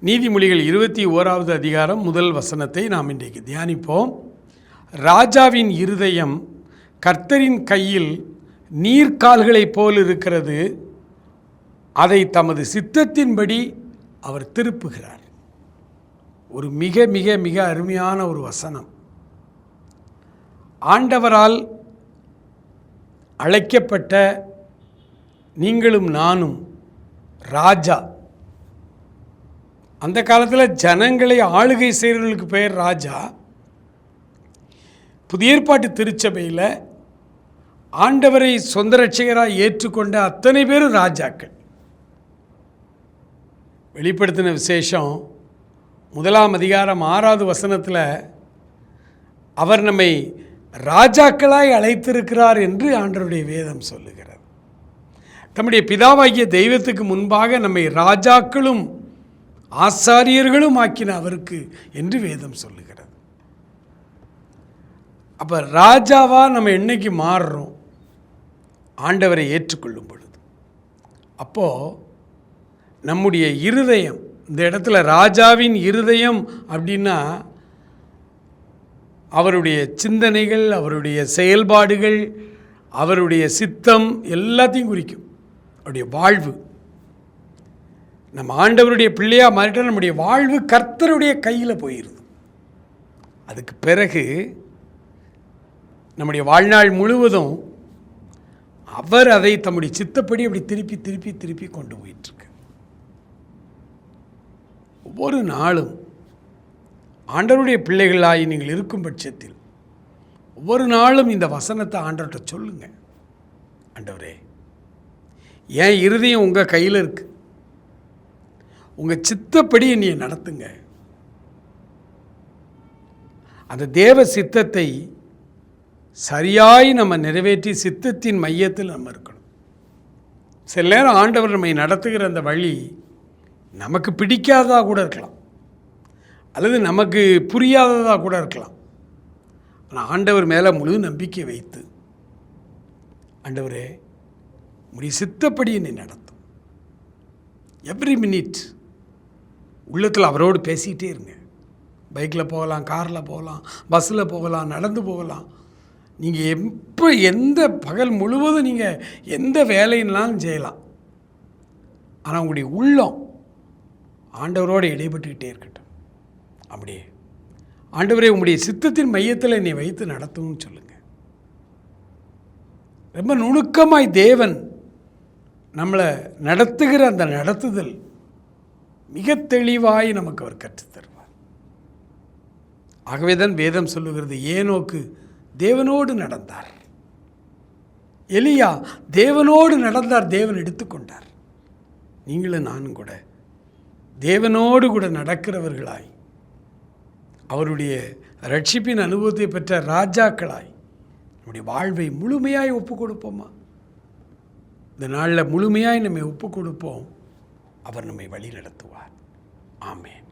நீதிமொழிகள் 21வது அதிகாரம் முதல் வசனத்தை நாம் இன்றைக்கு தியானிப்போம். ராஜாவின் இருதயம் கர்த்தரின் கையில் நீர்க்கால்களைப் போல் இருக்கிறது, அதை தமது சித்தத்தின்படி அவர் திருப்புகிறார். ஒரு மிக மிக மிக அருமையான ஒரு வசனம். ஆண்டவரால் அழைக்கப்பட்ட நீங்களும் நானும் ராஜா. அந்த காலத்தில் ஜனங்களை ஆளுகை செய்கிறவர்களுக்கு பெயர் ராஜா. புதிய ஏற்பாட்டு திருச்சபையில் ஆண்டவரை சொந்த ரட்சகராக ஏற்றுக்கொண்ட அத்தனை பேரும் ராஜாக்கள். வெளிப்படுத்தின விசேஷம் 1ஆம் அதிகாரம் 6வது வசனத்தில் அவர் நம்மை ராஜாக்களாய் அழைத்திருக்கிறார் என்று ஆண்டவருடைய வேதம் சொல்லுகிறது. தம்முடைய பிதாவாகிய தெய்வத்துக்கு முன்பாக நம்மை ராஜாக்களும் ஆசாரியர்களும் ஆக்கின அவருக்கு என்று வேதம் சொல்லுகிறது. அப்போ ராஜாவா நம்ம என்னைக்கு மாறுறோம்? ஆண்டவரை ஏற்றுக்கொள்ளும் பொழுது. அப்போது நம்முடைய இருதயம், இந்த இடத்துல ராஜாவின் இருதயம் அப்படின்னா அவருடைய சிந்தனைகள், அவருடைய செயல்பாடுகள், அவருடைய சித்தம் எல்லாத்தையும் குறிக்கும். அவருடைய வாழ்வு. நம்ம ஆண்டவருடைய பிள்ளையாக மாறிட்டால் நம்முடைய வாழ்வு கர்த்தருடைய கையில் போயிடுது. அதுக்கு பிறகு நம்முடைய வாழ்நாள் முழுவதும் அவர் அதை தம்முடைய சித்தப்படி அப்படி திருப்பி திருப்பி திருப்பி கொண்டு போயிட்டுருக்கு. ஒவ்வொரு நாளும் ஆண்டவருடைய பிள்ளைகளாகி நீங்கள் இருக்கும் பட்சத்தில் ஒவ்வொரு நாளும் இந்த வசனத்தை ஆண்டவர்கிட்ட சொல்லுங்க. ஆண்டவரே, என் இருதயம் உங்கள் கையில் இருக்குது, உங்கள் சித்தப்படி என்னையை நடத்துங்க. அந்த தேவ சித்தத்தை சரியாய் நம்ம நிறைவேற்றி சித்தத்தின் மையத்தில் நம்ம இருக்கணும். சில நேரம் ஆண்டவர் நம்மை நடத்துகிற அந்த வழி நமக்கு பிடிக்காததாக கூட இருக்கலாம், அல்லது நமக்கு புரியாததாக கூட இருக்கலாம். ஆனால் ஆண்டவர் மேலே முழு நம்பிக்கை வைத்து, ஆண்டவரே உம்முடைய சித்தப்படி என்னை நடத்தும். எவ்ரி மினிட் உள்ளத்தில் அவரோடு பேசிக்கிட்டே இருங்க. பைக்கில் போகலாம், காரில் போகலாம், பஸ்ஸில் போகலாம், நடந்து போகலாம். நீங்கள் எப்போ எந்த பகல் முழுவதும் நீங்கள் எந்த வேலையினாலும் செய்யலாம். ஆனால் உங்களுடைய உள்ளம் ஆண்டவரோடு இடைப்பட்டுக்கிட்டே இருக்கட்டும். அப்படியே ஆண்டவரே உங்களுடைய சித்தத்தின் மையத்தில் என்னை வைத்து நடத்தும்னு சொல்லுங்கள். ரொம்ப நுணுக்கமாய் தேவன் நம்மளை நடத்துகிற அந்த நடத்துதல் மிக தெளிவாய் நமக்கு அவர் கற்றுத்தருவார். ஆகவே தான் வேதம் சொல்லுகிறது, ஏனோக்கு தேவனோடு நடந்தார், எலியா தேவனோடு நடந்தார், தேவன் எடுத்துக்கொண்டார். நீங்களும் நானும் கூட தேவனோடு கூட நடக்கிறவர்களாய், அவருடைய ரட்சிப்பின் அனுபவத்தை பெற்ற ராஜாக்களாய் நம்முடைய வாழ்வை முழுமையாய் ஒப்பு கொடுப்போமா? இந்த நாளில் முழுமையாய் நம்மை ஒப்பு கொடுப்போம். அவர் நம்மை வழி நடத்துவார். ஆமென்.